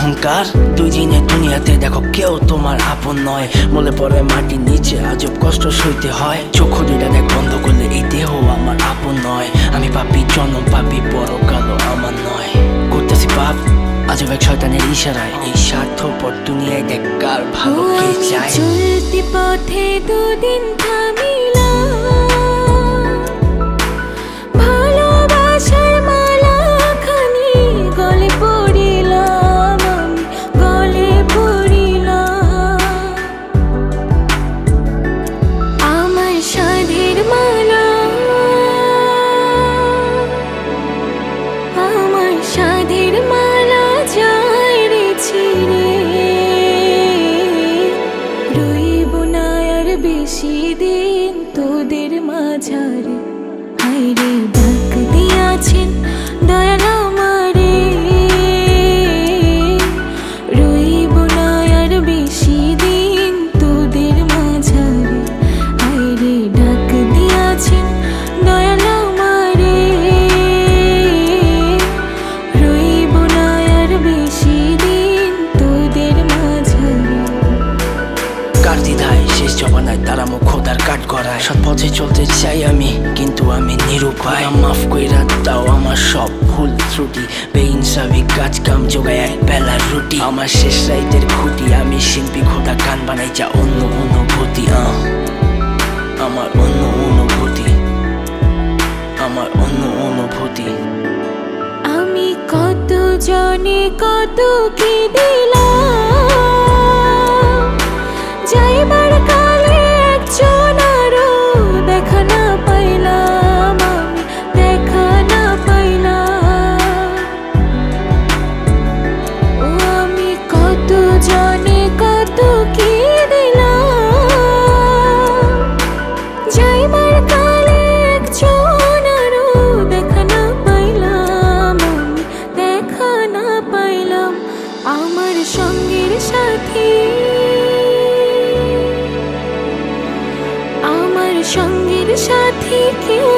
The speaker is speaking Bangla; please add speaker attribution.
Speaker 1: অহংকার। দুই দিনের দুনিয়াতে দেখো কেউ তোমার আপন নয়, বলে পরে মাটির নিচে আজব কষ্ট সইতে হয়। চোখ দুইটা দেখ বন্ধ করলে এই দেহ আমার আপন নয়। আমি পাপি জন্ম পাপি পরকালও আমার নয়। করতেছি পাপ আজব এক শয়তানের ইশারায়, এই স্বার্থপর দুনিয়ায় দেখ কার ভালো কে চায়।
Speaker 2: চলতি পথে দুদিন থামিলাম, ভালোবাসার মালাখানি গলে পড়িলাম, আমি গলে পড়িলাম। আমার সাধের মালা, আমার সাধের মালা যায় রে ছিঁড়ে, রইব না আর বেশি দিন তোদের মাঝারে। হায়রে ডাক দিয়াছেন দয়াল আমারে, রইব না আর বেশি দিন তোদের মাঝারে। হায়রে ডাক দিয়াছেন দয়াল আমারে, রইব না আর বেশি দিন তোদের মাঝারে।
Speaker 1: কার দ্বিধায় শেষ জমানায় তারা মুখ খোদার কাট করায়। সৎ পথে চলতে চাই আমি কিন্তু আমি নিরুপায়। মাফ কইরা দাও আমার সব ভুল ত্রুটি, বেইনসাফি কাজ কাম জোগায় এক বেলার রুটি। আমার শেষ রাইতের খুঁটি, আমি শিল্পী খোদা গান বানাই যা অন্য অনুভূতি। আমার অন্য অনুভূতি, আমার অন্য অনুভূতি।
Speaker 2: আমি কত জনে কত কি দিলাম, যাইবার কালে একজন আরো দেখা না পাইলাম, আমি দেখা না পাইলাম। ও আমি কত জনে কত কি দিলাম, যাইবার কালে একজন আরো দেখা না পাইলাম, আমি দেখা না পাইলাম। আমার সঙ্গের সাথী, আমার সঙ্গের সাথী কেউ